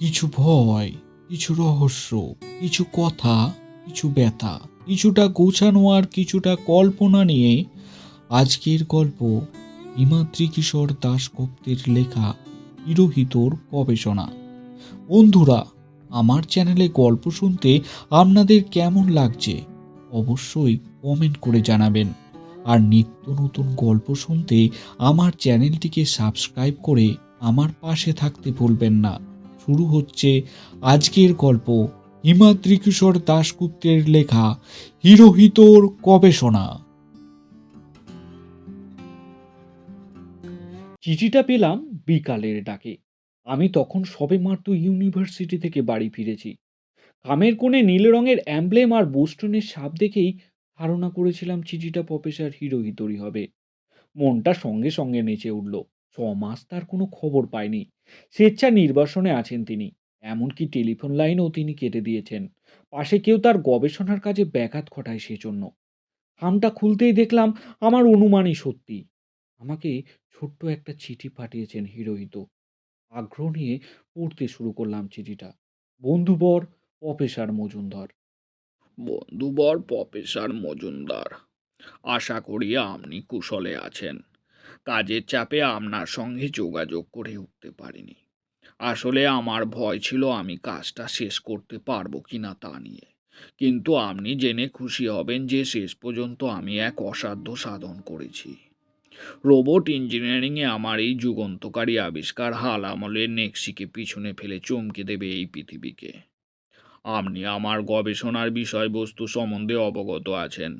কিছু ভয়, কিছু রহস্য, কিছু কথা, কিছু ব্যথা, কিছুটা গোছানো আর কিছুটা কল্পনা নিয়ে আজকের গল্প হিমাদ্রি কিশোর দাশগুপ্তের লেখা হিরোহিতর গবেষণা। বন্ধুরা, আমার চ্যানেলে গল্প শুনতে আপনাদের কেমন লাগছে অবশ্যই কমেন্ট করে জানাবেন। আর নিত্য নতুন গল্প শুনতে আমার চ্যানেলটিকে সাবস্ক্রাইব করে আমার পাশে থাকতে ভুলবেন না। শুরু হচ্ছে আজকের গল্প হিমাদ্রি কিশোর দাশগুপ্তের লেখা হিরোহিতর গবেষণা। চিঠিটা পেলাম বিকালের ডাকে। আমি তখন সবেমাত্র ইউনিভার্সিটি থেকে বাড়ি ফিরেছি। খামের কোণে নীল রঙের অ্যামব্লেম আর বোস্টনের সাপ দেখেই ধারণা করেছিলাম চিঠিটা প্রফেসর হিরোহিতরই হবে। মনটা সঙ্গে সঙ্গে নেচে উঠল। 6 মাস তার কোনো খবর পায়নি। স্বেচ্ছা নির্বাসনে আছেন তিনি। এমনকি টেলিফোন লাইনও তিনি কেটে দিয়েছেন। পাশে কেউ তার গবেষণার কাজে ব্যাঘাত ঘটায় সেজন্য। খামটা খুলতেই দেখলাম আমার অনুমানই সত্যি। আমাকে ছোট্ট একটা চিঠি পাঠিয়েছেন হিরোহিত। আগ্রহ নিয়ে পড়তে শুরু করলাম চিঠিটা। বন্ধুবর প্রফেসর মজুমদার। বন্ধুবর প্রফেসর মজুমদার, আশা করি আপনি কুশলে আছেন। কাজের চাপে আপনার সঙ্গে যোগাযোগ করে উঠতে পারিনি। আসলে আমার ভয় ছিল আমি কাজটা শেষ করতে পারবো কিনা তা নিয়ে। কিন্তু আপনি জেনে খুশি হবেন যে শেষ পর্যন্ত আমি এক অসাধ্য সাধন করেছি। রোবট ইঞ্জিনিয়ারিংয়ে আমার এই যুগান্তকারী আবিষ্কার হাল আমলের নেক্সিকে পিছনে ফেলে চমকে দেবে এই পৃথিবীকে। আপনি আমার গবেষণার বিষয়বস্তু সম্বন্ধে অবগত আছেন।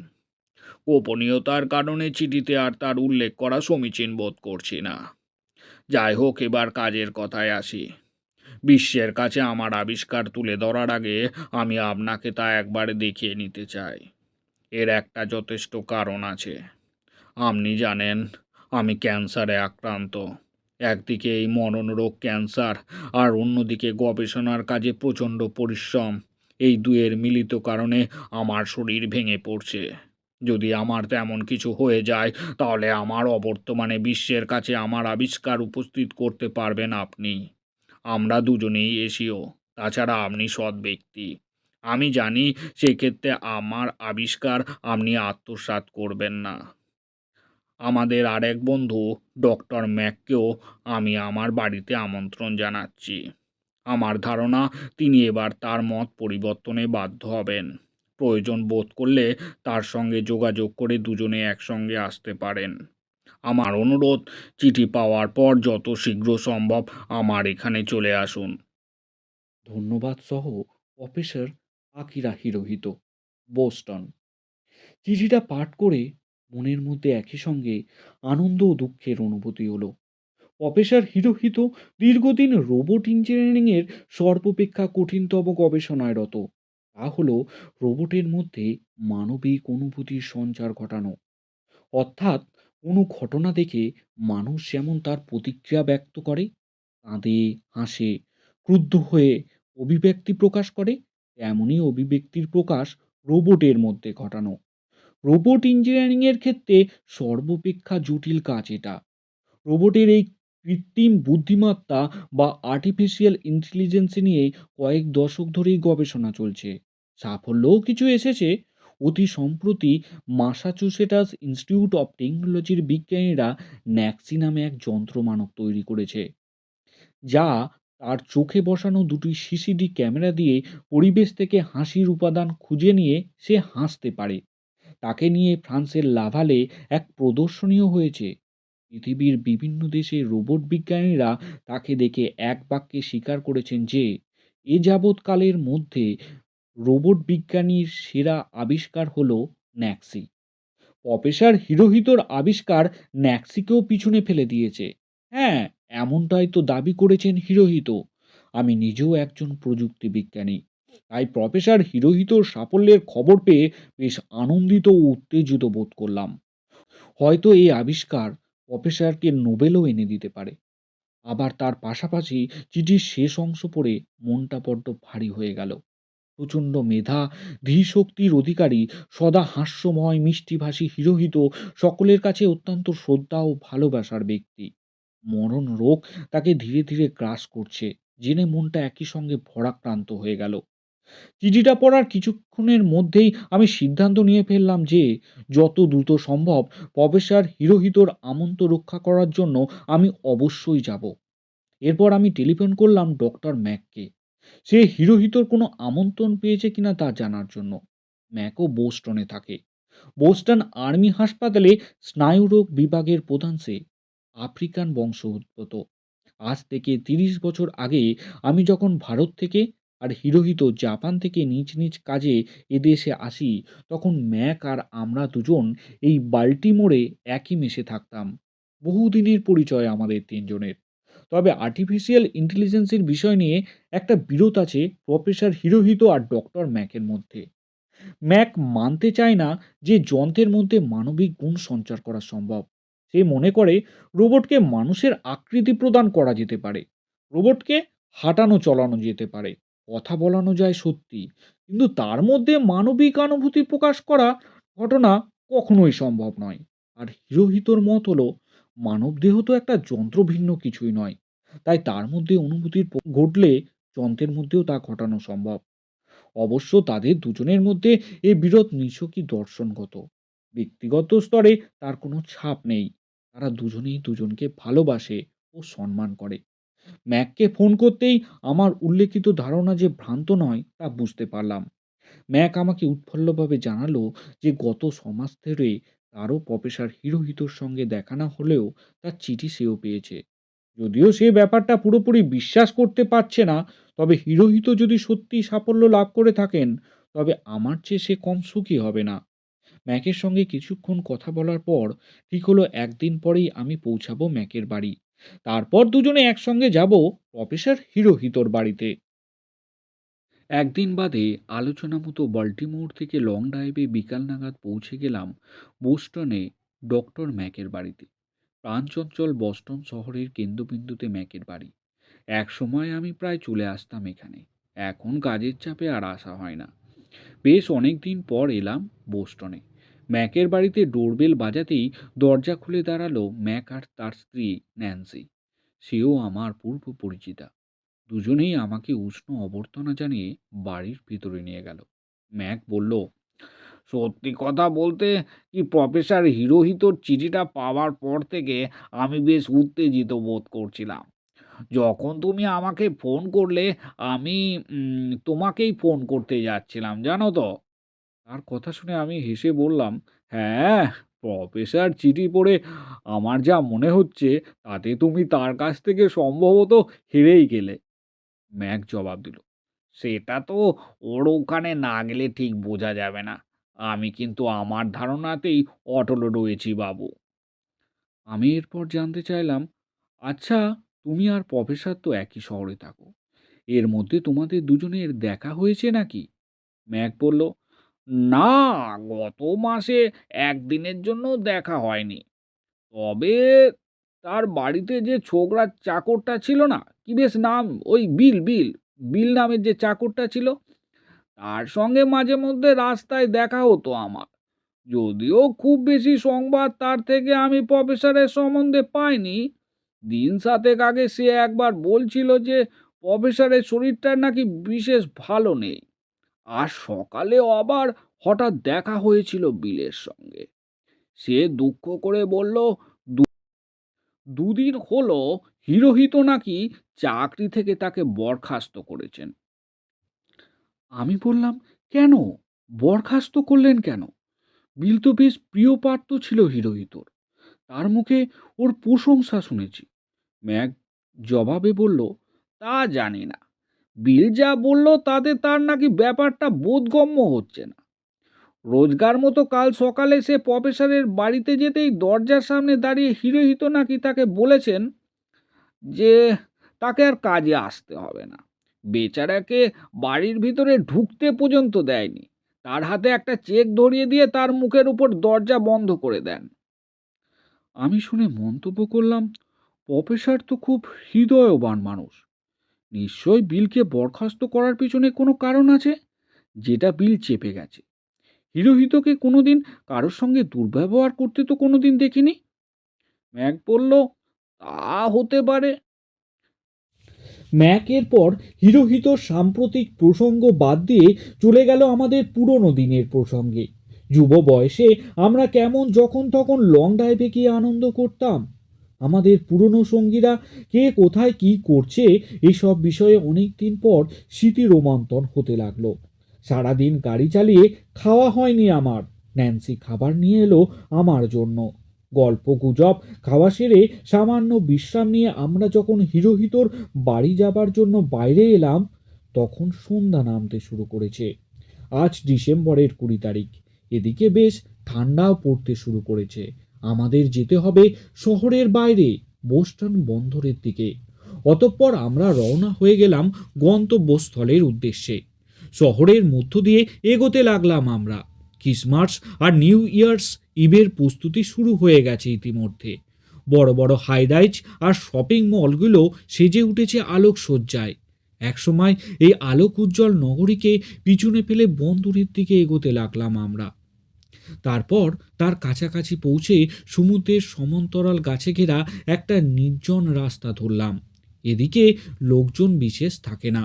গোপনীয়তার কারণে চিঠিতে আর তার উল্লেখ করা সমীচীন বোধ করছি না। যাই হোক, এবার কাজের কথায় আসি। বিশ্বের কাছে আমার আবিষ্কার তুলে ধরার আগে আমি আপনাকে তা একবার দেখিয়ে নিতে চাই। এর একটা যথেষ্ট কারণ আছে। আপনি জানেন, আমি ক্যান্সারে আক্রান্ত। একদিকে এই মরণরোগ ক্যান্সার, আর অন্যদিকে গবেষণার কাজে প্রচণ্ড পরিশ্রম। এই দুয়ের মিলিত কারণে আমার শরীর ভেঙে পড়ছে। যদি আমার তেমন কিছু হয়ে যায়, তাহলে আমার অবর্তমানে বিশ্বের কাছে আমার আবিষ্কার উপস্থিত করতে পারবেন আপনি। আমরা দুজনেই এশীয়, তাছাড়া আপনি সৎ ব্যক্তি। আমি জানি সেক্ষেত্রে আমার আবিষ্কার আপনি আত্মসাৎ করবেন না। আমাদের আরেক বন্ধু ডক্টর ম্যাককেও আমি আমার বাড়িতে আমন্ত্রণ জানাচ্ছি। আমার ধারণা তিনি এবার তার মত পরিবর্তনে বাধ্য হবেন। প্রয়োজন বোধ করলে তার সঙ্গে যোগাযোগ করে দুজনে একসঙ্গে আসতে পারেন। আমার অনুরোধ, চিঠি পাওয়ার পর যত শীঘ্র সম্ভব আমার এখানে চলে আসুন। ধন্যবাদ সহ প্রফেসর আকিরা হিরোহিত, বোস্টন। চিঠিটা পাঠ করে মনের মধ্যে একই সঙ্গে আনন্দ ও দুঃখের অনুভূতি হলো। প্রফেসর হিরোহিত দীর্ঘদিন রোবট ইঞ্জিনিয়ারিংয়ের সর্বাপেক্ষা কঠিনতম গবেষণায় রত। তা হলো রোবটের মধ্যে মানবিক অনুভূতির সঞ্চার ঘটানো। অর্থাৎ কোনো ঘটনা দেখে মানুষ যেমন তার প্রতিক্রিয়া ব্যক্ত করে, কাঁদে, হাসে, ক্রুদ্ধ হয়ে অভিব্যক্তি প্রকাশ করে, তেমনই অভিব্যক্তির প্রকাশ রোবটের মধ্যে ঘটানো। রোবট ইঞ্জিনিয়ারিংয়ের ক্ষেত্রে সর্বাপেক্ষা জটিল কাজ এটা। রোবটের এই কৃত্রিম বুদ্ধিমত্তা বা আর্টিফিশিয়াল ইন্টেলিজেন্স নিয়ে কয়েক দশক ধরেই গবেষণা চলছে। সাফল্যও কিছু এসেছে। অতি সম্প্রতি মাসাচুসেটাস ইনস্টিটিউট অফ টেকনোলজির বিজ্ঞানীরা ন্যাক্সি নামে এক যন্ত্রমানব তৈরি করেছে, যা তার চোখে বসানো দুটি সিসিডি ক্যামেরা দিয়ে পরিবেশ থেকে হাসির উপাদান খুঁজে নিয়ে সে হাসতে পারে। তাকে নিয়ে ফ্রান্সের লাভালে এক প্রদর্শনীও হয়েছে। পৃথিবীর বিভিন্ন দেশের রোবট বিজ্ঞানীরা তাকে দেখে এক বাক্যে স্বীকার করেছেন যে এ যাবৎকালের মধ্যে রোবট বিজ্ঞানীর সেরা আবিষ্কার হলো ন্যাক্সি। প্রফেসর হিরোহিতোর আবিষ্কার ন্যাক্সিকেও পিছনে ফেলে দিয়েছে। হ্যাঁ, এমনটাই তো দাবি করেছেন হিরোহিতো। আমি নিজেও একজন প্রযুক্তি বিজ্ঞানী, তাই প্রফেসর হিরোহিতোর সাফল্যের খবর পেয়ে বেশ আনন্দিত ও উত্তেজিত বোধ করলাম। হয়তো এই আবিষ্কার প্রফেসরকে নোবেলও এনে দিতে পারে। আবার তার পাশাপাশি চিঠির শেষ অংশ পড়ে মনটা বড্ড ভারী হয়ে গেল। প্রচণ্ড মেধা, ধীশক্তির অধিকারী, সদা হাস্যময় মিষ্টিভাষী হিরোহিত সকলের কাছে অত্যন্ত শ্রদ্ধা ও ভালোবাসার ব্যক্তি। মরণ রোগ তাকে ধীরে ধীরে গ্রাস করছে। জেনে মনটা একই সঙ্গে ভরাক্রান্ত হয়ে গেল। চিঠিটা পড়ার কিছুক্ষণের মধ্যেই আমি সিদ্ধান্ত নিয়ে ফেললাম যে যত দ্রুত সম্ভব প্রফেসর হিরোহিতোর আমন্ত রক্ষা করার জন্য আমি অবশ্যই যাব। এরপর আমি টেলিফোন করলাম ডক্টর ম্যাককে। সে হিরোহিতোর কোনো আমন্ত্রণ পেয়েছে কিনা তা জানার জন্য। ম্যাকও বোস্টনে থাকে। বোস্টন আর্মি হাসপাতালে স্নায়ুরোগ বিভাগের প্রধান সে। আফ্রিকান বংশোদ্ভূত। আজ থেকে ৩০ বছর আগে আমি যখন ভারত থেকে আর হিরোহিতো জাপান থেকে নিজ নিজ কাজে এদেশে আসি, তখন ম্যাক আর আমরা দুজন এই বাল্টিমোরে একই মেসে থাকতাম। বহুদিনের পরিচয় আমাদের তিনজনের। তবে আর্টিফিশিয়াল ইন্টেলিজেন্সের বিষয় নিয়ে একটা বিরোধ আছে প্রফেসর হিরোহিতো আর ডক্টর ম্যাকের মধ্যে। ম্যাক মানতে চায় না যে যন্ত্রের মধ্যে মানবিক গুণ সঞ্চার করা সম্ভব। সে মনে করে রোবটকে মানুষের আকৃতি প্রদান করা যেতে পারে, রোবটকে হাঁটানো চলানো যেতে পারে, কথা বলানো যায় সত্যি, কিন্তু তার মধ্যে মানবিক অনুভূতি প্রকাশ করা ঘটনা কখনোই সম্ভব নয়। আর হিরোহিতর মত হলো মানব দেহ তো একটা যন্ত্র ভিন্ন কিছুই নয়, তাই তার মধ্যে অনুভূতির ঘটলে যন্ত্রের মধ্যেও তা ঘটানো সম্ভব। অবশ্য তাদের দুজনের মধ্যে এই বিরোধ নিছকই দর্শনগত। ব্যক্তিগত স্তরে তার কোনো ছাপ নেই। তারা দুজনেই দুজনকে ভালোবাসে ও সম্মান করে। ম্যাককে ফোন করতেই আমার উল্লেখিত ধারণা যে ভ্রান্ত নয় তা বুঝতে পারলাম। ম্যাক আমাকে উৎফুল্লভাবে জানালো যে গত ছমাস ধরে তারও প্রফেসর হিরোহিতোর সঙ্গে দেখা না হলেও তার চিঠি সেও পেয়েছে। যদিও সে ব্যাপারটা পুরোপুরি বিশ্বাস করতে পারছে না, তবে হিরোহিতো যদি সত্যিই সাফল্য লাভ করে থাকেন, তবে আমার চেয়ে সে কম সুখী হবে না। ম্যাকের সঙ্গে কিছুক্ষণ কথা বলার পর ঠিক হলো একদিন পরেই আমি পৌঁছাবো ম্যাকের বাড়ি। তারপর দুজনে একসঙ্গে যাব প্রফেসর হিরোহিতোর বাড়িতে। একদিন বাদে আলোচনা মতো বাল্টিমোর থেকে লং ড্রাইভে বিকাল নাগাদ পৌঁছে গেলাম বোস্টনে ডক্টর ম্যাকের বাড়িতে। প্রাণচঞ্চল বস্টন শহরের কেন্দ্রবিন্দুতে ম্যাকের বাড়ি। এক সময় আমি প্রায় চলে আসতাম এখানে। এখন কাজের চাপে আর আসা হয় না। বেশ অনেক দিন পর এলাম বোস্টনে। ম্যাকের বাড়িতে ডোরবেল বাজাতেই দরজা খুলে দাঁড়ালো ম্যাক আর তার স্ত্রী ন্যান্সি। সেও আমার পূর্ব পরিচিতা। দুজনেই আমাকে উষ্ণ অভ্যর্থনা জানিয়ে বাড়ির ভিতরে নিয়ে গেল। ম্যাক বলল, সত্যি কথা বলতে কি প্রফেসর হিরোহিতোর চিঠিটা পাওয়ার পর থেকে আমি বেশ উত্তেজিত বোধ করছিলাম। যখন তুমি আমাকে ফোন করলে আমি তোমাকেই ফোন করতে যাচ্ছিলাম, জানো তো। তার কথা শুনে আমি হেসে বললাম, হ্যাঁ, প্রফেসর চিঠি পড়ে আমার যা মনে হচ্ছে তাতে তুমি তার কাছ থেকে সম্ভবত হেরেই গেলে। ম্যাক জবাব দিল, সেটা তো ওর ওখানে না গেলে ঠিক বোঝা যাবে না। আমি কিন্তু আমার ধারণাতেই অটল রয়েছি বাবু। আমি এরপর জানতে চাইলাম, আচ্ছা, তুমি আর প্রফেসর তো একই শহরে থাকো, এর মধ্যে তোমাদের দুজনের দেখা হয়েছে নাকি? ম্যাক বলল, না, গত মাসে একদিনের জন্য দেখা হয়নি। তবে তার বাড়িতে যে ছোকরা চাকরটা ছিল না, কি বেশ নাম, ওই বিল বিল বিল নামের যে চাকরটা ছিল, তার সঙ্গে মাঝে মধ্যে রাস্তায় দেখা হতো আমার। যদিও খুব বেশি সংবাদ তার থেকে আমি প্রফেসরের সম্বন্ধে পাইনি। দিন সাতেক আগে সে একবার বলছিল যে প্রফেসরের শরীরটা নাকি বিশেষ ভালো নেই। আর সকালেও আবার হঠাৎ দেখা হয়েছিল বিলের সঙ্গে। সে দুঃখ করে বলল, দুদিন হলো হিরোহিত নাকি চাকরি থেকে তাকে বরখাস্ত করেছেন। আমি বললাম, কেন? বরখাস্ত করলেন কেন? বিল তো বেশ প্রিয় পাত্র ছিল হিরোহিতর। তার মুখে ওর প্রশংসা শুনেছি। ম্যাক জবাবে বলল, তা জানি না। বিল যা বলল তাতে তার নাকি ব্যাপারটা বোধগম্য হচ্ছে না। রোজগার মতো কাল সকালে সে প্রফেসরের বাড়িতে যেতেই দরজার সামনে দাঁড়িয়ে হিরোহিত নাকি তাকে বলেছেন যে তাকে আর কাজে আসতে হবে না। বেচারাকে বাড়ির ভিতরে ঢুকতে পর্যন্ত দেয়নি। তার হাতে একটা চেক ধরিয়ে দিয়ে তার মুখের উপর দরজা বন্ধ করে দেন। আমি শুনে মন্তব্য করলাম, প্রফেসর তো খুব হৃদয়বান মানুষ। নিশ্চয়ই বিলকে বরখাস্ত করার পিছনে কোনো কারণ আছে, যেটা বিল চেপে গেছে। হিরোহিতকে কোনোদিন কারোর সঙ্গে দুর্ব্যবহার করতে তো কোনোদিন দেখিনি। ম্যাক বলল, তা হতে পারে। ম্যাকের পর হিরোহিত সাম্প্রতিক প্রসঙ্গ বাদ দিয়ে চলে গেল আমাদের পুরনো দিনের প্রসঙ্গে। যুব বয়সে আমরা কেমন যখন তখন লং ড্রাইভে গিয়ে আনন্দ করতাম। আমাদের পুরনো সঙ্গীরা কে কোথায় কি করছে এইসব বিষয়ে অনেক দিন পর স্মৃতি রোমন্থন হতে লাগলো। সারাদিন গাড়ি চালিয়ে খাওয়া হয়নি আমার। ন্যান্সি খাবার নিয়ে এলো আমার জন্য। গল্প গুজব খাওয়া সেরে সামান্য বিশ্রাম নিয়ে আমরা যখন হিরোহিতর বাড়ি যাবার জন্য বাইরে এলাম, তখন সন্ধ্যা নামতে শুরু করেছে। আজ ডিসেম্বরের 20 তারিখ। এদিকে বেশ ঠান্ডাও পড়তে শুরু করেছে। আমাদের যেতে হবে শহরের বাইরে, বোস্টন বন্দরের দিকে। অতঃপর আমরা রওনা হয়ে গেলাম গন্তব্যস্থলের উদ্দেশ্যে। শহরের মধ্য দিয়ে এগোতে লাগলাম আমরা। ক্রিসমাস আর নিউ ইয়ার্স ইভের প্রস্তুতি শুরু হয়ে গেছে ইতিমধ্যে। বড় বড় হাইরাইজ আর শপিং মলগুলো সেজে উঠেছে আলোকসজ্জায়। একসময় এই আলোক উজ্জ্বল নগরীকে পিছনে ফেলে বন্দরের দিকে এগোতে লাগলাম আমরা। তারপর তার কাছাকাছি পৌঁছে সমুদ্রের সমান্তরাল গাছে ঘেরা একটা নির্জন রাস্তা ধরলাম। এদিকে লোকজন বিশেষ থাকে না,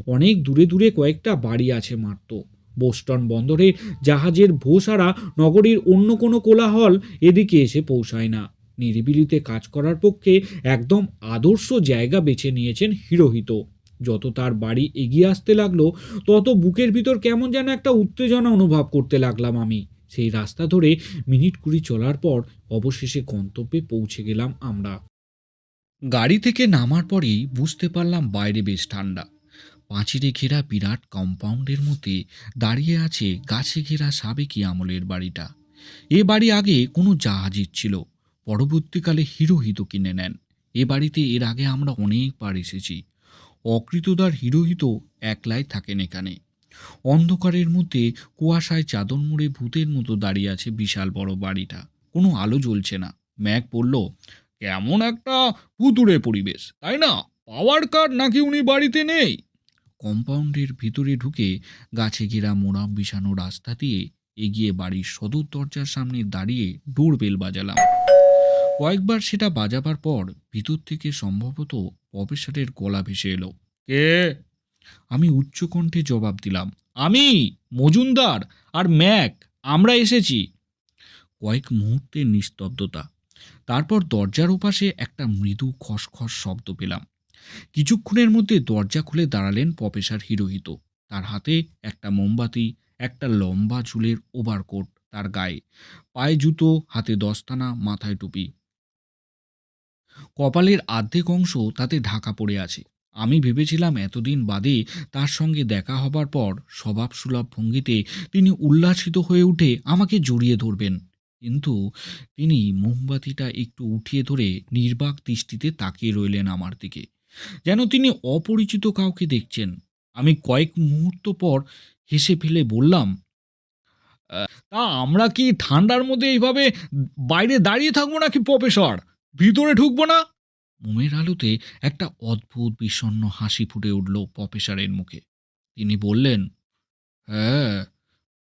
অনেক দূরে দূরে কয়েকটা বাড়ি আছে মাত্র। বোস্টন বন্দরে জাহাজের ভোসারা নগরীর অন্য কোনো কোলাহল এদিকে এসে পৌঁছায় না। নিরিবিলিতে কাজ করার পক্ষে একদম আদর্শ জায়গা বেছে নিয়েছেন হিরোহিত। যত তার বাড়ি এগিয়ে আসতে লাগলো, তত বুকের ভিতর কেমন যেন একটা উত্তেজনা অনুভব করতে লাগলাম আমি। সেই রাস্তা ধরে মিনিট 20 চলার পর অবশেষে গন্তব্যে পৌঁছে গেলাম আমরা। গাড়ি থেকে নামার পরেই বুঝতে পারলাম বাইরে বেশ ঠান্ডা। পাঁচিলে ঘেরা বিরাট কম্পাউন্ডের মধ্যে দাঁড়িয়ে আছে গাছে ঘেরা সাবেকি আমলের বাড়িটা। এ বাড়ি আগে কোনো জাহাজের ছিল, পরবর্তীকালে হিরোহিত কিনে নেন। এ বাড়িতে এর আগে আমরা অনেকবার এসেছি। অকৃতদার হিরোহিত একলাই থাকেন এখানে। অন্ধকারের মধ্যে কুয়াশায় চাদর মুড়ে ভূতের মতো দাঁড়িয়ে আছে বিশাল বড় বাড়িটা। কোনো আলো জ্বলছে না। ম্যাক বলল, কেমন একটা ভুতুড়ে পরিবেশ, তাই না? পাওয়ার কাট নাকি উনি বাড়িতে নেই? কম্পাউন্ডের ভিতরে ঢুকে গাছে ঘেরা মোড়াম বিছানো রাস্তা দিয়ে এগিয়ে বাড়ির সদর দরজার সামনে দাঁড়িয়ে ডোরবেল বাজালাম। কয়েকবার সেটা বাজাবার পর ভিতর থেকে সম্ভবত প্রফেসরের গলা ভেসে এলো, কে? আমি উচ্চকণ্ঠে জবাব দিলাম, আমি মজুমদার আর ম্যাক, আমরা এসেছি। কয়েক মুহূর্তের নিস্তব্ধতা। তারপর দরজার ওপাশে একটা মৃদু খসখস শব্দ পেলাম। কিছুক্ষণের মধ্যে দরজা খুলে দাঁড়ালেন প্রফেসর হিরোহিত। তার হাতে একটা মোমবাতি, একটা লম্বা চুলের ওভারকোট তার গায়ে, পায়ে জুতো, হাতে দস্তানা, মাথায় টুপি। কপালের অর্ধেক অংশ তাতে ঢাকা পড়ে আছে। আমি ভেবেছিলাম এতদিন বাদে তার সঙ্গে দেখা হবার পর স্বভাবসুলভ ভঙ্গিতে তিনি উল্লাসিত হয়ে উঠে আমাকে জড়িয়ে ধরবেন। কিন্তু তিনি মোমবাতিটা একটু উঠিয়ে ধরে নির্বাক দৃষ্টিতে তাকিয়ে রইলেন আমার দিকে, যেন তিনি অপরিচিত কাউকে দেখছেন। আমি কয়েক মুহূর্ত পর হেসে ফেলে বললাম, তা আমরা কি ঠান্ডার মধ্যে এইভাবে বাইরে দাঁড়িয়ে থাকবো নাকি প্রফেসর? ভিতরে ঢুকবো না? মোমের আলোতে একটা অদ্ভুত বিষণ্ণ হাসি ফুটে উঠল প্রফেসরের মুখে। তিনি বললেন, হ্যাঁ,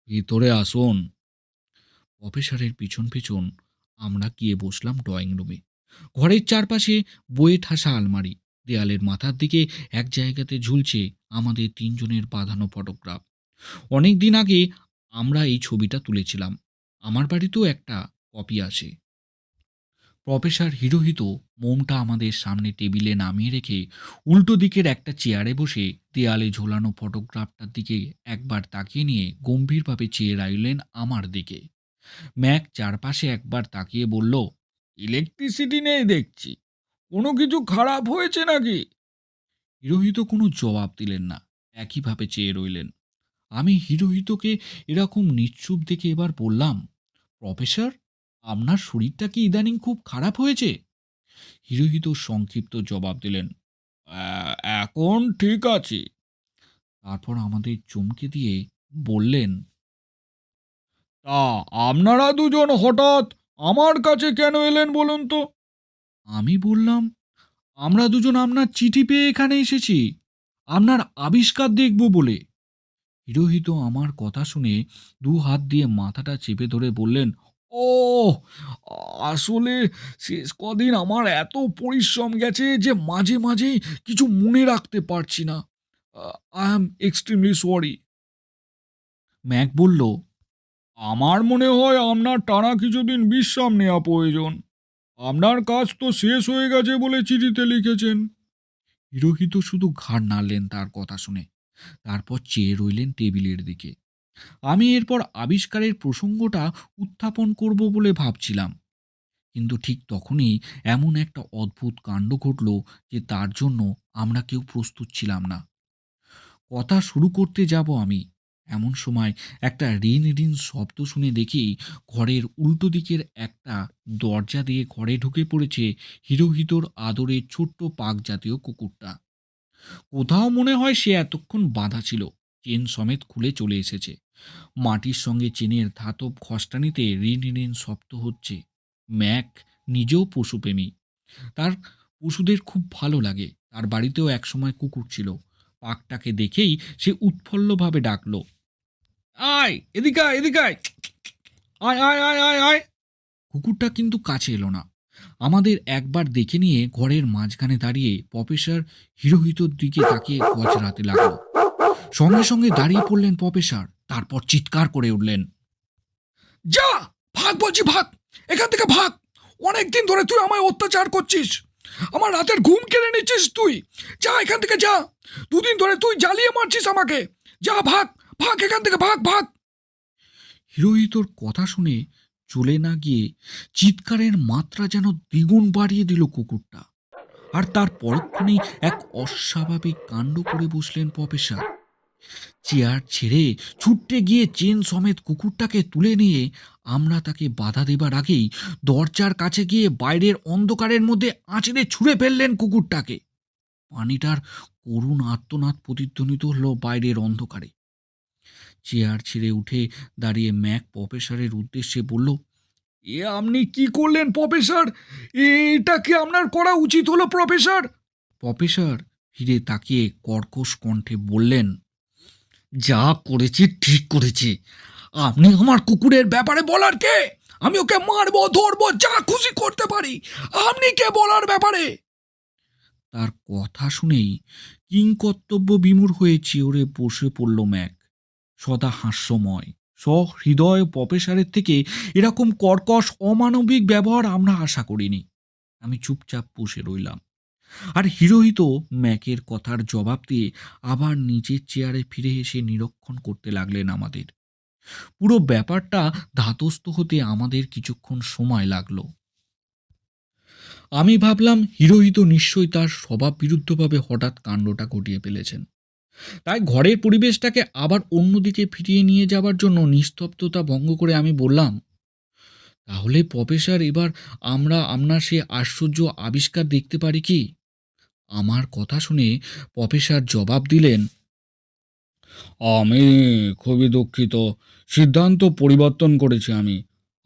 ভিতরে আসুন। প্রফেসরের পিছন পিছন আমরা গিয়ে বসলাম ড্রয়িং রুমে। ঘরের চারপাশে বইয়ে ঠাসা আলমারি, দেয়ালের মাথার দিকে এক জায়গাতে ঝুলছে আমাদের তিনজনের বাঁধানো ফটোগ্রাফ। অনেক দিন আগে আমরা এই ছবিটা তুলেছিলাম। আমার বাড়িতেও একটা কপি আছে। প্রফেসর হিরোহিত মোমটা আমাদের সামনে টেবিলে নামিয়ে রেখে উল্টো দিকের একটা চেয়ারে বসে দেয়ালে ঝোলানো ফটোগ্রাফটার দিকে একবার তাকিয়ে নিয়ে গম্ভীরভাবে চেয়ে রইলেন আমার দিকে। ম্যাক চারপাশে একবার তাকিয়ে বলল, ইলেকট্রিসিটি নেই দেখছি, কোনো কিছু খারাপ হয়েছে নাকি? হিরোহিত কোনো জবাব দিলেন না, একইভাবে চেয়ে রইলেন। আমি হিরোহিতকে এরকম নিশ্চুপ দেখে এবার বললাম, প্রফেসর, আপনার শরীরটা কি ইদানিং খুব খারাপ হয়েছে? হিরোহিত সংক্ষিপ্ত জবাব দিলেন, এখন ঠিক আছে। তারপর আমাদের চমকে দিয়ে বললেন, তা আপনারা দুজন হঠাৎ আমার কাছে কেন এলেন বলুন তো? আমি বললাম, আমরা দুজন আপনার চিঠি পেয়ে এখানে এসেছি, আপনার আবিষ্কার দেখব বলে। হিরোহিত আমার কথা শুনে দু হাত দিয়ে মাথাটা চেপে ধরে বললেন, ও, আসলে শেষ কদিন আমার এত পরিশ্রম গেছে যে মাঝে মাঝেই কিছু মনে রাখতে পারছি না। I am extremely sorry. Mac বলল, আমার মনে হয় আপনার টানা কিছুদিন বিশ্রাম নেওয়া প্রয়োজন। আপনার কাজ তো শেষ হয়ে গেছে বলে চিঠিতে লিখেছেন। হিরোহিত শুধু ঘাড় নাড়লেন তার কথা শুনে, তারপর চেয়ে রইলেন টেবিলের দিকে। আমি এরপর আবিষ্কারের প্রসঙ্গটা উত্থাপন করব বলে ভাবছিলাম, কিন্তু ঠিক তখনই এমন একটা অদ্ভুত কাণ্ড ঘটল যে তার জন্য আমরা কেউ প্রস্তুত ছিলাম না। কথা শুরু করতে যাব আমি, এমন সময় একটা রিন রিন শব্দ শুনে দেখি ঘরের উল্টো দিকের একটা দরজা দিয়ে ঘরে ঢুকে পড়েছে হিরোহিতর আদরের ছোট্ট পাক জাতীয় কুকুরটা। কোথাও মনে হয় সে এতক্ষণ বাঁধা ছিল, চেন সমেত খুলে চলে এসেছে। মাটির সঙ্গে চেনের ধাতব খসটানিতে রিন রিন শব্দ হচ্ছে। ম্যাক নিজেও পশুপ্রেমী, তার পশুদের খুব ভালো লাগে। তার বাড়িতেও একসময় কুকুর ছিল। পাকটাকে দেখেই সে উৎফুল্লভাবে ডাকলো, আয় এদিকে আয়, এদিকে আয়, আয় আয় আয় আয় আয়। কুকুরটা কিন্তু কাছে এলো না। আমাদের একবার দেখে নিয়ে ঘরের মাঝখানে দাঁড়িয়ে প্রফেসর হিরোহিতর দিকে তাকিয়ে গজরাতে লাগলো। সঙ্গে সঙ্গে দাঁড়িয়ে পড়লেন প্রফেসর, তারপর চিৎকার করে উঠলেন, যা, ভাগ বলছি, ভাগ এখান থেকে, ভাগ। অনেকদিন ধরে তুই আমায় অত্যাচার করছিস, আমার রাতের ঘুম কেড়ে নিচ্ছিস তুই। যা এখান থেকে যা, দুদিন ধরে তুই জ্বালিয়ে মারছিস আমাকে। যা, ভাগ, ভাগ এখান থেকে, ভাগ ভাগ। হিরোহিতর কথা শুনে চলে না গিয়ে চিৎকারের মাত্রা যেন দ্বিগুণ বাড়িয়ে দিল কুকুরটা। আর তার পরক্ষণেই এক অস্বাভাবিক কাণ্ড করে বসলেন প্রফেসর। চেয়ার ছেড়ে ছুটতে গিয়ে চেন সমেত কুকুরটাকে তুলে নিয়ে আমরা তাকে বাধা দেবার আগেই দরজার কাছে গিয়ে বাইরের অন্ধকারের মধ্যে আঁচড়ে ছুঁড়ে ফেললেন কুকুরটাকে। পানিটার করুণ আর্তনাদ প্রতিধ্বনিত হলো বাইরের অন্ধকারে। চেয়ার ছেড়ে উঠে দাঁড়িয়ে ম্যাক প্রফেসরের উদ্দেশ্যে বলল, এ আপনি কি করলেন প্রফেসর? এটা কি আপনার করা উচিত হলো প্রফেসর? প্রফেসর ফিরে তাকিয়ে কর্কশ কণ্ঠে বললেন, যা করেছি ঠিক করেছি। আপনি আমার কুকুরের ব্যাপারে বলার কে? আমি ওকে মারবো, ধরবো, যা খুশি করতে পারি। আপনি কে বলার ব্যাপারে? তার কথা শুনেই কিংকর্তব্য বিমূঢ় হয়ে চিওরে বসে পড়ল ম্যাক, সদা হাস্যময় সহৃদয় প্রফেসরের থেকে এরকম কর্কশ অমানবিক ব্যবহার আমরা আশা করিনি। আমি চুপচাপ বসে রইলাম, আর হিরোহিত ম্যাকের কথার জবাব দিয়ে আবার নিজের চেয়ারে ফিরে এসে নিরীক্ষণ করতে লাগলেন আমাদের। পুরো ব্যাপারটা ধাতস্থ হতে আমাদের কিছুক্ষণ সময় লাগলো। আমি ভাবলাম হিরোহিত নিশ্চয়ই তার স্বভাব বিরুদ্ধভাবে হঠাৎ কাণ্ডটা ঘটিয়ে ফেলেছেন, তাই ঘরের পরিবেশটাকে আবার অন্যদিকে ফিরিয়ে নিয়ে যাবার জন্য নিস্তব্ধতা ভঙ্গ করে আমি বললাম, তাহলে প্রফেসর, এবার আমরা আপনার সে আশ্চর্য আবিষ্কার দেখতে পারি কি? আমার কথা শুনে প্রফেসর জবাব দিলেন, আমি খুবই দুঃখিত, সিদ্ধান্ত পরিবর্তন করেছি আমি।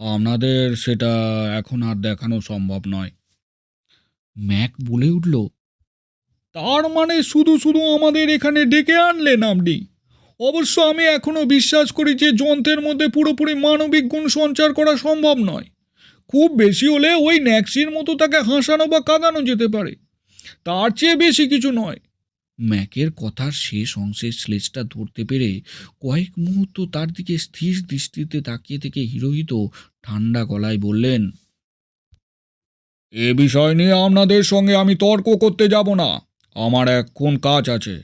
আপনাদের সেটা এখন আর দেখানো সম্ভব নয়। ম্যাক বলে উঠল, তার মানে শুধু শুধু আমাদের এখানে ডেকে আনলেন আপনি? অবশ্য আমি এখনো বিশ্বাস করি যে যন্ত্রের মধ্যে পুরোপুরি মানবিক গুণ সঞ্চার করা সম্ভব নয়। খুব বেশি হলে ওই ন্যাক্সির মতো তাকে হাসানো বা কাঁদানো যেতে পারে, তার চেয়ে বেশি কিছু নয়। ম্যাকের কথার শেষ অংশের স্লেজটা ধরতে পেরে কয়েক মুহূর্ত তার দিকে স্থির দৃষ্টিতে তাকিয়ে থেকে হিরোহিত ঠান্ডা গলায় বললেন, এ বিষয় নিয়ে আপনাদের সঙ্গে আমি তর্ক করতে যাব না। আমার এখন কাজ আছে।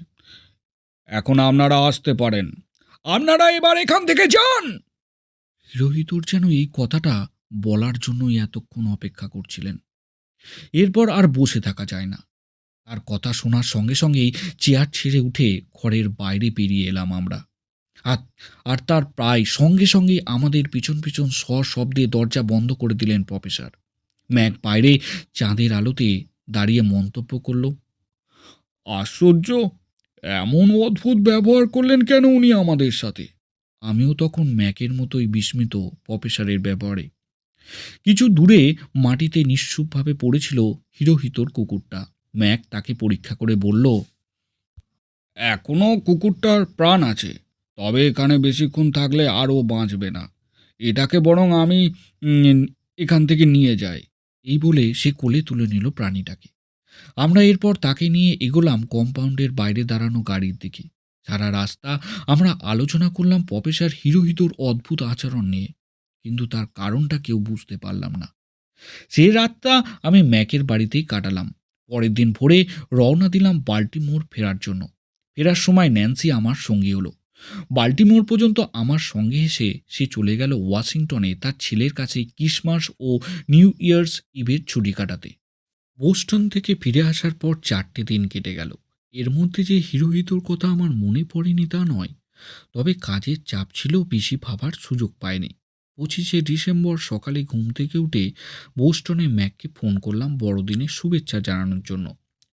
এখন আপনারা আসতে পারেন। আপনারা এবার এখান থেকে যান। হিরোহিতর যেন এই কথাটা বলার জন্যই এতক্ষণ অপেক্ষা করছিলেন। এরপর আর বসে থাকা যায় না। তার কথা শোনার সঙ্গে সঙ্গেই চেয়ার ছেড়ে উঠে ঘরের বাইরে বেরিয়ে এলাম আমরা। আর আর তার প্রায় সঙ্গে সঙ্গেই আমাদের পিছন পিছন সশব্দে দরজা বন্ধ করে দিলেন প্রফেসর। ম্যাক বাইরে চাঁদের আলোতে দাঁড়িয়ে মন্তব্য করল, আশ্চর্য, এমন অদ্ভুত ব্যবহার করলেন কেন উনি আমাদের সাথে? আমিও তখন ম্যাকের মতোই বিস্মিত প্রফেসরের ব্যবহারে। কিছু দূরে মাটিতে নিশ্চুপভাবে পড়েছিল হিরোহিতর কুকুরটা। ম্যাক তাকে পরীক্ষা করে বলল, এখনো কুকুরটার প্রাণ আছে, তবে এখানে বেশিক্ষণ থাকলে আরও বাঁচবে না। এটাকে বরং আমি উম, এখান থেকে নিয়ে যাই। এই বলে সে কোলে তুলে নিল প্রাণীটাকে। আমরা এরপর তাকে নিয়ে এগোলাম কম্পাউন্ডের বাইরে দাঁড়ানো গাড়ির দিকে। সারা রাস্তা আমরা আলোচনা করলাম প্রফেসর হিরোহিতোর অদ্ভুত আচরণ নিয়ে, কিন্তু তার কারণটা কেউ বুঝতে পারলাম না। সেই রাতটা আমি ম্যাকের বাড়িতেই কাটালাম। পরের দিন ভোরে রওনা দিলাম বাল্টিমোর ফেরার জন্য। ফেরার সময় ন্যান্সি আমার সঙ্গী হলো। বাল্টিমোর পর্যন্ত আমার সঙ্গে এসে সে চলে গেল ওয়াশিংটনে তার ছেলের কাছে ক্রিসমাস ও নিউ ইয়ার্স ইভের ছুটি কাটাতে। বোস্টন থেকে ফিরে আসার পর 4টে দিন কেটে গেল। এর মধ্যে যে হিরোহিতোর কথা আমার মনে পড়েনি তা নয়, তবে কাজের চাপ ছিল, বেশি ভাবার সুযোগ পায়নি। 25শে ডিসেম্বর সকালে ঘুম থেকে উঠে বোস্টনে ম্যাককে ফোন করলাম বড়দিনের শুভেচ্ছা জানানোর জন্য।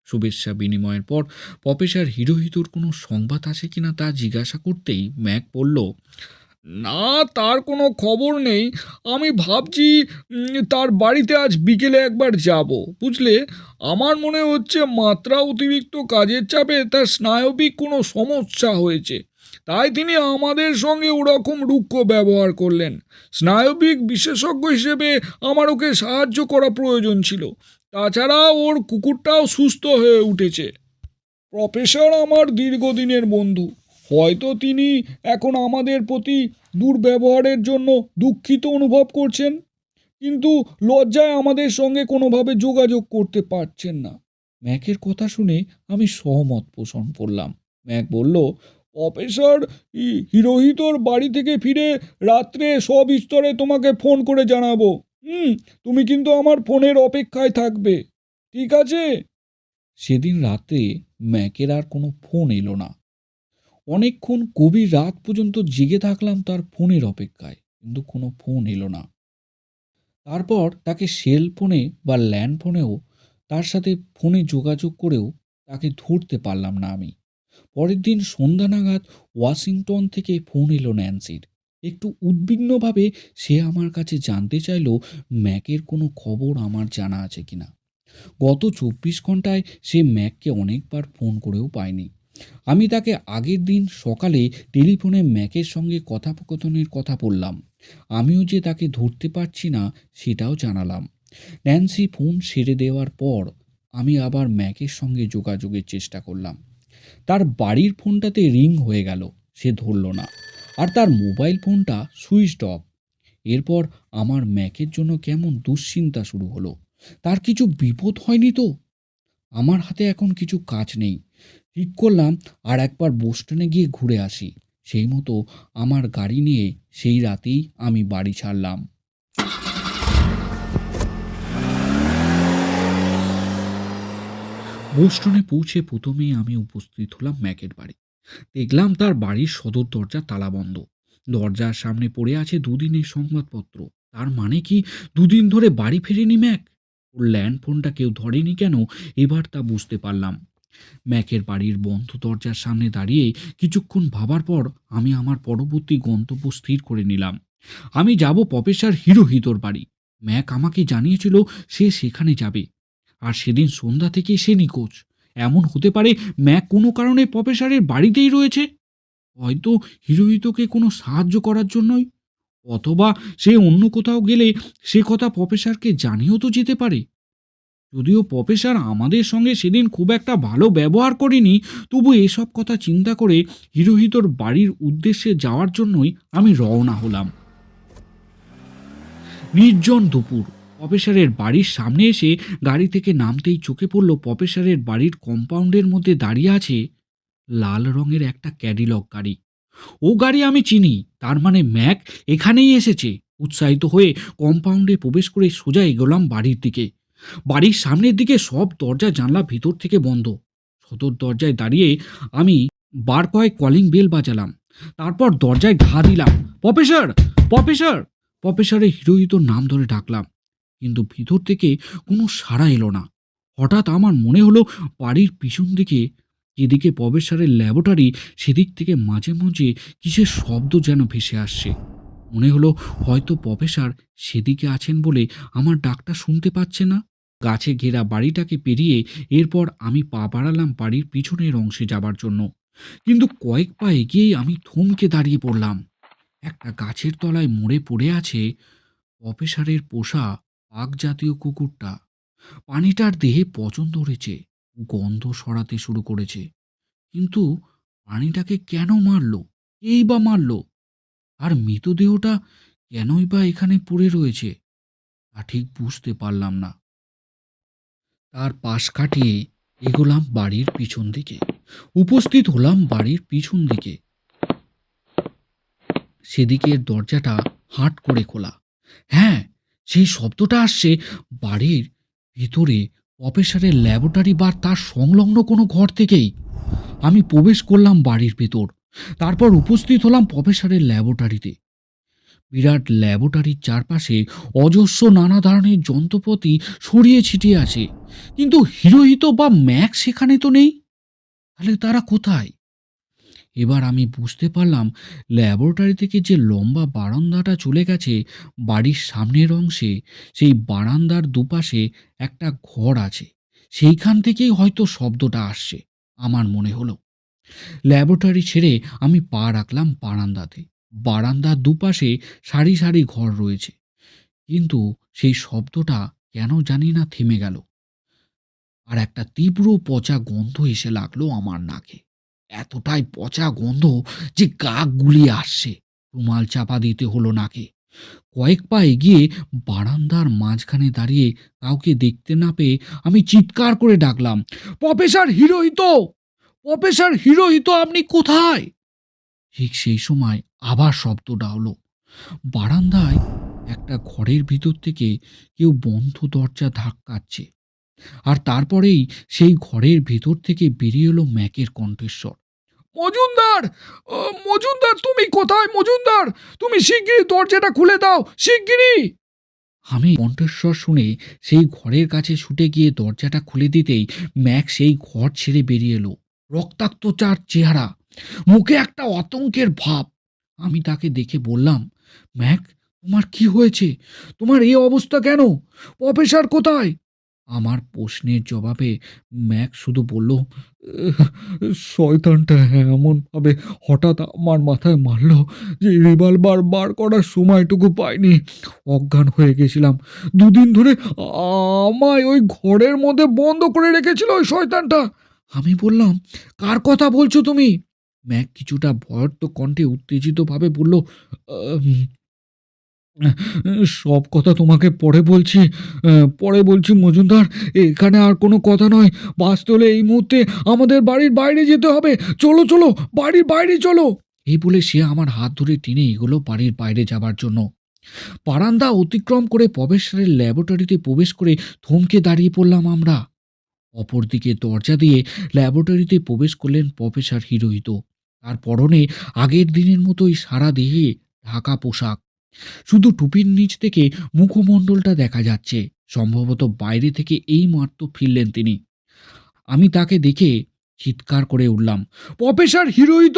শুভেচ্ছা বিনিময়ের পর প্রফেসর হিরোহিতোর কোনো সংবাদ আছে কিনা তা জিজ্ঞাসা করতেই ম্যাক বলল, না, তার কোনো খবর নেই। আমি ভাবছি তার বাড়িতে আজ বিকেলে একবার যাব, বুঝলে। আমার মনে হচ্ছে মাত্রা অতিরিক্ত কাজের চাপে তার স্নায়বিক কোনো সমস্যা হয়েছে, তাই তিনি আমাদের সঙ্গে ওরকম রুক্ষ ব্যবহার করলেন। স্নায়বিক বিশেষজ্ঞ হিসেবে আমার ওকে সাহায্য করা প্রয়োজন ছিল। তাছাড়া ওর কুকুরটাও সুস্থ হয়ে উঠেছে। প্রফেসর আমার দীর্ঘদিনের বন্ধু। হয়তো তিনি এখন আমাদের প্রতি দুর্ব্যবহারের জন্য দুঃখিত অনুভব করছেন, কিন্তু লজ্জায় আমাদের সঙ্গে কোনোভাবে যোগাযোগ করতে পারছেন না। ম্যাকের কথা শুনে আমি সহমত পোষণ করলাম। ম্যাক বলল, প্রফেসর হিরোহিতোর বাড়ি থেকে ফিরে রাত্রে সবিস্তরে তোমাকে ফোন করে জানাবো। তুমি কিন্তু আমার ফোনের অপেক্ষায় থাকবে, ঠিক আছে? সেদিন রাতে ম্যাকের আর কোনো ফোন এলো না। অনেকক্ষণ গভীর রাত পর্যন্ত জেগে থাকলাম তার ফোনের অপেক্ষায়, কিন্তু কোনো ফোন এলো না। তারপর তাকে সেল ফোনে বা ল্যান্ড ফোনেও তার সাথে ফোনে যোগাযোগ করেও তাকে ধরতে পারলাম না আমি। পরের দিন সন্ধ্যা নাগাদ ওয়াশিংটন থেকে ফোন এলো ন্যান্সির। একটু উদ্বিগ্নভাবে সে আমার কাছে জানতে চাইলো ম্যাকের কোনো খবর আমার জানা আছে কিনা। গত 24 ঘন্টায় সে ম্যাককে অনেকবার ফোন করেও পায়নি। আমি তাকে আগের দিন সকালে টেলিফোনে ম্যাকের সঙ্গে কথোপকথনের কথা বললাম। আমিও যে তাকে ধরতে পারছি না সেটাও জানালাম। ন্যান্সি ফোন সেরে দেওয়ার পর আমি আবার ম্যাকের সঙ্গে যোগাযোগের চেষ্টা করলাম। তার বাড়ির ফোনটাতে রিং হয়ে গেল, সে ধরল না। আর তার মোবাইল ফোনটা সুইচড অফ। এরপর আমার ম্যাকের জন্য কেমন দুশ্চিন্তা শুরু হলো। তার কিছু বিপদ হয়নি তো? আমার হাতে এখন কিছু কাজ নেই। ঠিক করলাম আর একবার বোস্টনে গিয়ে ঘুরে আসি। সেই মতো আমার গাড়ি নিয়ে সেই রাতেই আমি বাড়ি ছাড়লাম। বোস্টনে পৌঁছে প্রথমেই আমি উপস্থিত হলাম ম্যাকের বাড়ি। দেখলাম তার বাড়ির সদর দরজা তালাবন্ধ। দরজার সামনে পড়ে আছে দুদিনের সংবাদপত্র। তার মানে কি 2 দিন ধরে বাড়ি ফেরেনি ম্যাক? ওর ল্যান্ড ফোনটা কেউ ধরেনি কেন, এবার তা বুঝতে পারলাম। ম্যাকের বাড়ির বন্ধ দরজার সামনে দাঁড়িয়ে কিছুক্ষণ ভাবার পর আমি আমার পরবর্তী গন্তব্য স্থির করে নিলাম। আমি যাব প্রফেসর হিরোহিতোর বাড়ি। ম্যাক আমাকে জানিয়েছিল সে সেখানে যাবে, আর সেদিন সন্ধ্যা থেকে সে নিখোঁজ। এমন হতে পারে ম্যাক কোনো কারণে প্রফেসরের বাড়িতেই রয়েছে, হয়তো হিরোহিতোকে কোনো সাহায্য করার জন্যই, অথবা সে অন্য কোথাও গেলে সে কথা প্রফেসরকে জানিয়েও তো যেতে পারে। যদিও প্রফেসর আমাদের সঙ্গে সেদিন খুব একটা ভালো ব্যবহার করেনি, তবু এসব কথা চিন্তা করে হিরোহিতোর বাড়ির উদ্দেশ্যে যাওয়ার জন্যই আমি রওনা হলাম। নির্জন দুপুর। প্রফেসরের বাড়ির সামনে এসে গাড়ি থেকে নামতেই চোখে পড়ল প্রফেসরের বাড়ির কম্পাউন্ডের মধ্যে দাঁড়িয়ে আছে লাল রঙের একটা ক্যাডিলক গাড়ি। ও গাড়ি আমি চিনি, তার মানে ম্যাক এখানেই এসেছে। উৎসাহিত হয়ে কম্পাউন্ডে প্রবেশ করে সোজা এগোলাম বাড়ির দিকে। বাড়ির সামনের দিকে সব দরজা জানলা ভিতর থেকে বন্ধ। সদর দরজায় দাঁড়িয়ে আমি বার কয়েক কলিং বেল বাজালাম। তারপর দরজায় ঘা দিলাম। Professor, professor! প্রফেসরের হিরোহিত নাম ধরে ডাকলাম, কিন্তু ভিতর থেকে কোনো সাড়া এলো না। হঠাৎ আমার মনে হলো বাড়ির পিছন দিকে, যেদিকে প্রফেসরের ল্যাবরেটরি, সেদিক থেকে মাঝে মাঝে কিসের শব্দ যেন ভেসে আসছে। মনে হলো হয়তো প্রফেসর সেদিকে আছেন বলে আমার ডাকটা শুনতে পাচ্ছে না। গাছে ঘেরা বাড়িটাকে পেরিয়ে এরপর আমি পা বাড়ালাম বাড়ির পিছনের অংশে যাবার জন্য, কিন্তু কয়েক পা এগিয়েই আমি থমকে দাঁড়িয়ে পড়লাম। একটা গাছের তলায় মরে পড়ে আছে প্রফেসরের পোষা পাক জাতীয় কুকুরটা। প্রাণীটার দেহে পচন ধরেছে, গন্ধ সরাতে শুরু করেছে। কিন্তু প্রাণীটাকে কেন মারলো, কেই বা মারলো, আর মৃতদেহটা কেনই বা এখানে পড়ে রয়েছে তা ঠিক বুঝতে পারলাম না। তার পাশ কাটিয়ে এগোলাম বাড়ির পিছন দিকে। উপস্থিত হলাম বাড়ির পিছন দিকে। সেদিকের দরজাটা হাট করে খোলা। হ্যাঁ, সেই শব্দটা আসছে বাড়ির ভিতরে প্রফেসরের ল্যাবরেটরি বা তার সংলগ্ন কোনো ঘর থেকেই। আমি প্রবেশ করলাম বাড়ির ভেতর। তারপর উপস্থিত হলাম প্রফেসরের ল্যাবরেটরিতে। বিরাট ল্যাবরেটরির চারপাশে অজস্র নানা ধরনের যন্ত্রপাতি ছড়িয়ে ছিটিয়ে আছে। কিন্তু হিরোহিতো বা ম্যাক্স সেখানে তো নেই। তাহলে তারা কোথায়? এবার আমি বুঝতে পারলাম ল্যাবরেটরি থেকে যে লম্বা বারান্দাটা চলে গেছে বাড়ির সামনের অংশে, সেই বারান্দার দুপাশে একটা ঘর আছে। সেইখান থেকেই হয়তো শব্দটা আসছে আমার মনে হলো। ল্যাবরেটরি ছেড়ে আমি পা রাখলাম বারান্দাতে। বারান্দার দুপাশে সারি সারি ঘর রয়েছে, কিন্তু সেই শব্দটা কেন জানি না থেমে গেল। আর একটা তীব্র পচা গন্ধ এসে লাগলো আমার নাকে। এতটাই পচা গন্ধ যে গা গুলিয়ে আসছে। রুমাল চাপা দিতে হলো নাকে। কয়েক পা এগিয়ে বারান্দার মাঝখানে দাঁড়িয়ে কাউকে দেখতে না পেয়ে আমি চিৎকার করে ডাকলাম, প্রফেসর হিরোহিত, প্রফেসর হিরোহিত, আপনি কোথায়? ঠিক সেই সময় আবার শব্দটা হলো। বারান্দায় একটা ঘরের ভিতর থেকে কেউ বন্ধ দরজা ধাক্কাচ্ছে। আর তারপরেই সেই ঘরের ভেতর থেকে বেরিয়ে এলো ম্যাকের কণ্ঠস্বর। মজুমদার, মজুমদার, তুমি কোথায় মজুমদার? তুমি শিগগিরই দরজাটা খুলে দাও, শিগগিরই! আমি কণ্ঠস্বর শুনে সেই ঘরের কাছে ছুটে গিয়ে দরজাটা খুলে দিতেই ম্যাক সেই ঘর ছেড়ে বেরিয়ে এলো। রক্তাক্ত চার চেহারা, মুখে একটা আতঙ্কের ভাব। আমি তাকে দেখে বললাম, ম্যাক, তোমার কি হয়েছে? তোমার এই অবস্থা কেন? প্রফেসর কোথায়? আমার প্রশ্নের জবাবে ম্যাক শুধু বলল, "এহ, শয়তানটা এমনভাবে হঠাৎ আমার মাথায় মারল যে রিভলভার বার করার সময়টুকু পাইনি। অজ্ঞান হয়ে গেছিলাম। দুদিন ধরে আমায় ওই ঘরের মধ্যে বন্ধ করে রেখেছিল ওই শয়তানটা।" আমি বললাম, কার কথা বলছো তুমি? ম্যাক কিছুটা ভয়ত্ব কণ্ঠে উত্তেজিতভাবে বলল, "আহ, সব কথা তোমাকে পরে বলছি, পরে বলছি মজুমদার। এখানে আর কোনো কথা নয়। বাঁচতে হলে এই মুহূর্তে আমাদের বাড়ির বাইরে যেতে হবে। চলো, চলো, বাড়ির বাইরে চলো।" এই বলে সে আমার হাত ধরে টেনে এগোলো বাড়ির বাইরে যাবার জন্য। বারান্দা অতিক্রম করে প্রবেশদ্বারের ল্যাবরেটরিতে প্রবেশ করে থমকে দাঁড়িয়ে পড়লাম আমরা। অপরদিকে দরজা দিয়ে ল্যাবরেটরিতে প্রবেশ করলেন প্রফেসর হিরোহিত। তার পরনে আগের দিনের মতোই সারা দেহে ঢাকা পোশাক। শুধু টুপির নিচ থেকে মুখমণ্ডলটা দেখা যাচ্ছে। সম্ভবত বাইরে থেকে এইমাত্র ফিরলেন তিনি। আমি তাকে দেখে চিৎকার করে উঠলাম, প্রফেসর হিরোহিত!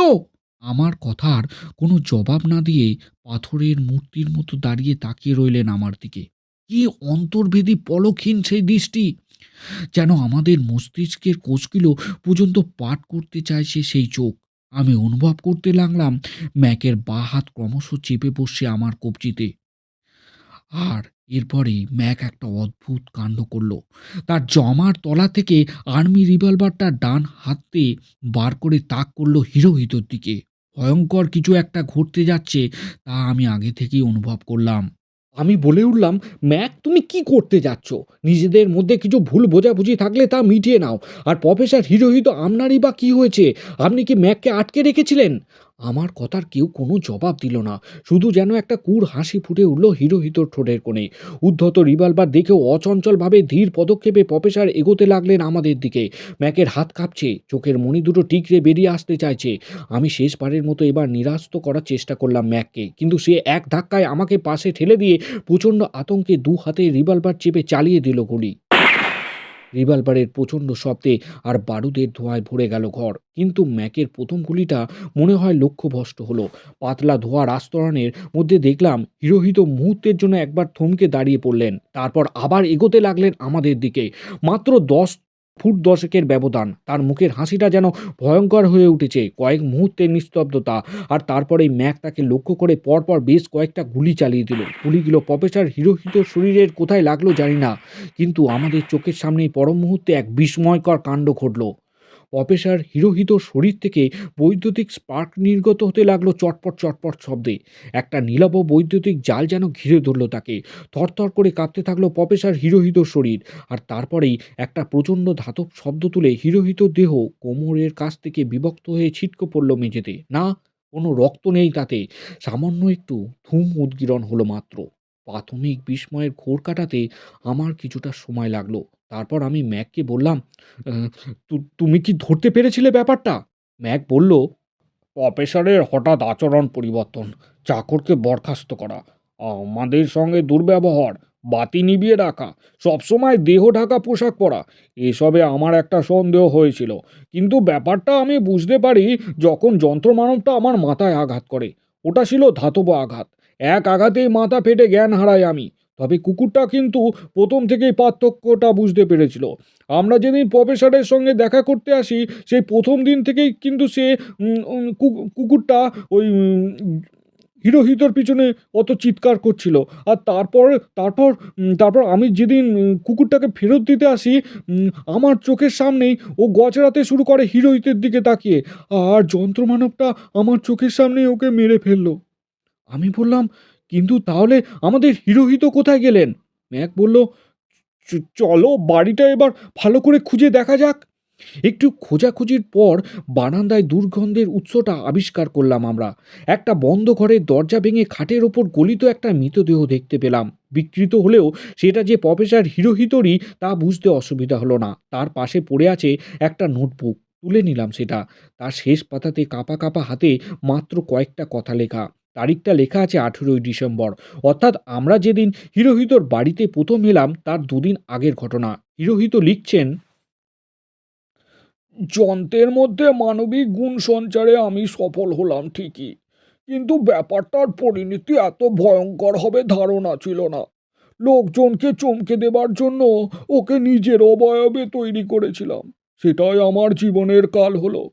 আমার কথার কোনো জবাব না দিয়ে পাথরের মূর্তির মতো দাঁড়িয়ে তাকিয়ে রইলেন আমার দিকে। কি অন্তর্ভেদী পলকহীন সেই দৃষ্টি! যেন আমাদের মস্তিষ্কের কোষগুলো পর্যন্ত পাঠ করতে চাইছে সেই চোখ। আমি অনুভব করতে লাগলাম ম্যাকের বাঁ হাত ক্রমশ চেপে বসছে আমার কবজিতে। আর এরপরেই ম্যাক একটা অদ্ভুত কাণ্ড করল। তার জামার তলা থেকে আর্মি রিভলভারটা ডান হাতে বার করে তাক করল হিরোহিতর দিকে। ভয়ঙ্কর কিছু একটা ঘটতে যাচ্ছে তা আমি আগে থেকেই অনুভব করলাম। আমি বলে উঠলাম, ম্যাক, তুমি কি করতে যাচ্ছ? নিজেদের মধ্যে কিছু ভুল বোঝাবুঝি থাকলে তা মিটিয়ে নাও। আর প্রফেসর হিরোহিত আপনারই বা কি হয়েছে? আপনি কি ম্যাককে আটকে রেখেছিলেন? আমার কথার কেউ কোনো জবাব দিল না। শুধু যেন একটা কুড় হাসি ফুটে উঠল হিরোহিতর ঠোঁটের কোণে। উদ্ধত রিভলভার দেখেও অচঞ্চলভাবে ধীর পদক্ষেপে প্রফেসর এগোতে লাগলেন আমাদের দিকে। ম্যাকের হাত কাঁপছে, চোখের মণি দুটো টিকরে বেরিয়ে আসতে চাইছে। আমি শেষবারের মতো এবার নিরাস্ত করার চেষ্টা করলাম ম্যাককে, কিন্তু সে এক ধাক্কায় আমাকে পাশে ঠেলে দিয়ে প্রচণ্ড আতঙ্কে দু হাতে রিভলভার চেপে চালিয়ে দিল গুলি। রিভলভারের প্রচণ্ড শব্দে আর বারুদের ধোঁয়ায় ভরে গেল ঘর। কিন্তু ম্যাকের প্রথম গুলিটা মনে হয় লক্ষ্যভ্রষ্ট হলো। পাতলা ধোঁয়ার আস্তরণের মধ্যে দেখলাম হিরোহিত মুহূর্তের জন্য একবার থমকে দাঁড়িয়ে পড়লেন, তারপর আবার এগোতে লাগলেন আমাদের দিকে। মাত্র 10 ফুট দশেকের ব্যবধান। তার মুখের হাসিটা যেন ভয়ঙ্কর হয়ে উঠেছে। কয়েক মুহূর্তের নিস্তব্ধতা, আর তারপরেই ম্যাক তাকে লক্ষ্য করে পরপর বেশ কয়েকটা গুলি চালিয়ে দিল। গুলিগুলো প্রফেসর হিরোহিতোর শরীরের কোথায় লাগলো জানি না, কিন্তু আমাদের চোখের সামনেই পর মুহূর্তে এক বিস্ময়কর কাণ্ড ঘটল। প্রফেসর হিরোহিতোর শরীর থেকে বৈদ্যুতিক স্পার্ক নির্গত হতে লাগলো চটপট চটপট শব্দে। একটা নীলাভ বৈদ্যুতিক জাল যেন ঘিরে ধরল তাকে। থরথর করে কাঁপতে থাকলো প্রফেসর হিরোহিতোর শরীর। আর তারপরেই একটা প্রচণ্ড ধাতব শব্দ তুলে হিরোহিতোর দেহ কোমরের কাছ থেকে বিভক্ত হয়ে ছিটকে পড়ল মেঝেতে। না, কোনো রক্ত নেই তাতে, সামান্য একটু ধূম উদগীরণ হলো মাত্র। প্রাথমিক বিস্ময়ের ঘোর কাটাতে আমার কিছুটা সময় লাগলো। তারপর আমি ম্যাককে বললাম, "আহ, তুমি কি ধরতে পেরেছিলে ব্যাপারটা?" ম্যাক বলল, "প্রফেসরের হঠাৎ আচরণ পরিবর্তন, চাকরকে বরখাস্ত করা, আমাদের সঙ্গে দুর্ব্যবহার, বাতি নিভিয়ে রাখা, সবসময় দেহ ঢাকা পোশাক পরা, এসবে আমার একটা সন্দেহ হয়েছিল। কিন্তু ব্যাপারটা আমি বুঝতে পারি যখন যন্ত্রমানবটা আমার মাথায় আঘাত করে। ওটা ছিল ধাতব আঘাত। এক আঘাতেই মাথা ফেটে জ্ঞান হারাই আমি। তবে কুকুরটা কিন্তু প্রথম থেকেই পার্থক্যটা বুঝতে পেরেছিল। আমরা যেদিন প্রফেসরের সঙ্গে দেখা করতে আসি, সেই প্রথম দিন থেকেই কিন্তু সে কুকুরটা ওই হিরোহিতোর পিছনে অত চিৎকার করছিল। আর তারপর আমি যেদিন কুকুরটাকে ফেরত দিতে আসি, উম, আমার চোখের সামনেই ও গজরাতে শুরু করে হিরোহিতের দিকে তাকিয়ে, আর যন্ত্রমানবটা আমার চোখের সামনেই ওকে মেরে ফেললো। আমি বললাম, কিন্তু তাহলে আমাদের হিরোহিত কোথায় গেলেন? ম্যাক বলল, চলো বাড়িটা এবার ভালো করে খুঁজে দেখা যাক।" একটু খোঁজাখুঁজির পর বারান্দায় দুর্গন্ধের উৎসটা আবিষ্কার করলাম আমরা। একটা বন্ধ ঘরের দরজা ভেঙে খাটের ওপর গলিত একটা মৃতদেহ দেখতে পেলাম। বিকৃত হলেও সেটা যে প্রফেসর হিরোহিতোরই তা বুঝতে অসুবিধা হলো না। তার পাশে পড়ে আছে একটা নোটবুক। তুলে নিলাম সেটা। তার শেষ পাতাতে কাঁপা কাঁপা হাতে মাত্র কয়েকটা কথা লেখা। তারিখটা লেখা আছে 18ই ডিসেম্বর, অর্থাৎ আমরা যেদিন হিরোহিতোর বাড়িতে প্রথম এলাম তার দুদিন আগের ঘটনা। হিরোহিতো লিখছেন, যন্ত্রের মধ্যে মানবিক গুণ সঞ্চারে আমি সফল হলাম ঠিকই, কিন্তু ব্যাপারটার পরিণতি এত ভয়ঙ্কর হবে ধারণা ছিল না। লোকজনকে চমকে দেবার জন্য ওকে নিজের অবয়বে তৈরি করেছিলাম। সেটাই আমার জীবনের কাল হলো।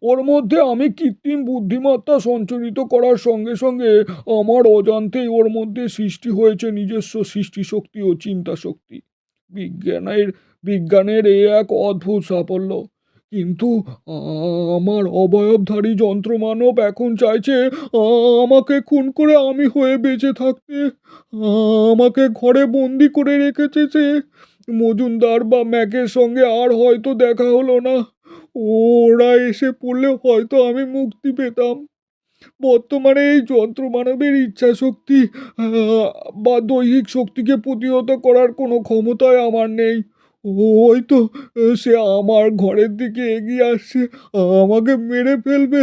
ওর মধ্যে আমি কৃত্রিম বুদ্ধিমত্তা সঞ্চারিত করার সঙ্গে সঙ্গে আমার অজান্তেই ওর মধ্যে সৃষ্টি হয়েছে নিজস্ব সৃষ্টিশক্তি ও চিন্তা শক্তি। বিজ্ঞানের বিজ্ঞানের এ এক অদ্ভুত সাফল্য। কিন্তু আ আমার অবয়বধারী যন্ত্রমানব এখন চাইছে আমাকে খুন করে আমি হয়ে বেঁচে থাকতে। আমাকে ঘরে বন্দি করে রেখেছে সে। মজুমদার বা ম্যাকের সঙ্গে আর হয়তো দেখা হলো না। ওরা এসে পড়লে হয়তো আমি মুক্তি পেতাম। বর্তমানে এই যন্ত্রমানবের ইচ্ছাশক্তি আ বা দৈহিক শক্তিকে প্রতিহত করার কোনো ক্ষমতাই আমার নেই। ওই তো সে আমার ঘরের দিকে এগিয়ে আসছে। আমাকে মেরে ফেলবে।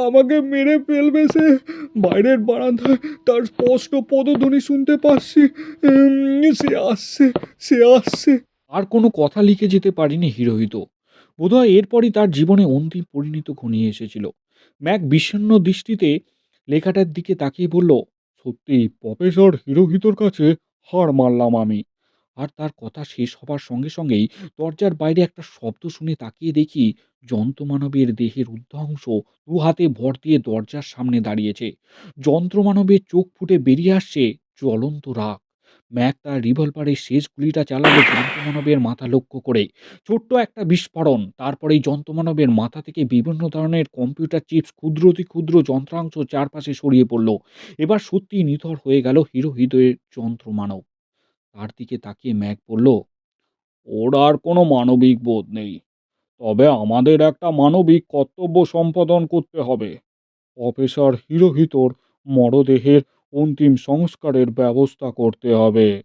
আমাকে মেরে ফেলবে সে। বাইরের বারান্দায় তার স্পষ্ট পদধ্বনি শুনতে পাচ্ছি। সে আসছে, সে আসছে। আর কোনো কথা লিখে যেতে পারিনি হিরোহিত। বোধহয় এরপরই তার জীবনে অন্তিম পরিণতি ঘনিয়ে এসেছিল। ম্যাক বিষণ্ণ দৃষ্টিতে লেখাটার দিকে তাকিয়ে বলল, "সত্যি প্রফেসর হিরোহিতোর কাছে হার মানলাম আমি।" আর তার কথা শেষ হবার সঙ্গে সঙ্গেই দরজার বাইরে একটা শব্দ শুনে তাকিয়ে দেখি যন্ত্রমানবের দেহের ঊর্ধ্বাংশ দু হাতে ভর দিয়ে দরজার সামনে দাঁড়িয়েছে। যন্ত্রমানবের চোখ ফুটে বেরিয়ে আসছে জ্বলন্ত রাগ। ম্যাক তার রিভলভারের শেষ গুলিটা চালালো যন্ত্রমানবের মাথা লক্ষ্য করে। ছোট্ট একটা বিস্ফোরণ, তারপরেই যন্ত্রমানবের মাথা থেকে বিভিন্ন ধরনের কম্পিউটার চিপস ক্ষুদ্র ক্ষুদ্র যন্ত্রাংশ চারপাশে ছড়িয়ে পড়ল। এবার সত্যিই নিথর হয়ে গেল হিরো হৃদয়ের যন্ত্রমানব। তার দিকে তাকিয়ে ম্যাক বলল, ওর আর কোনো মানবিক বোধ নেই। তবে আমাদের একটা মানবিক কর্তব্য সম্পাদন করতে হবে। প্রফেসর হিরোহিতোর মরদেহের অন্তিম সংস্কারের ব্যবস্থা করতে হবে।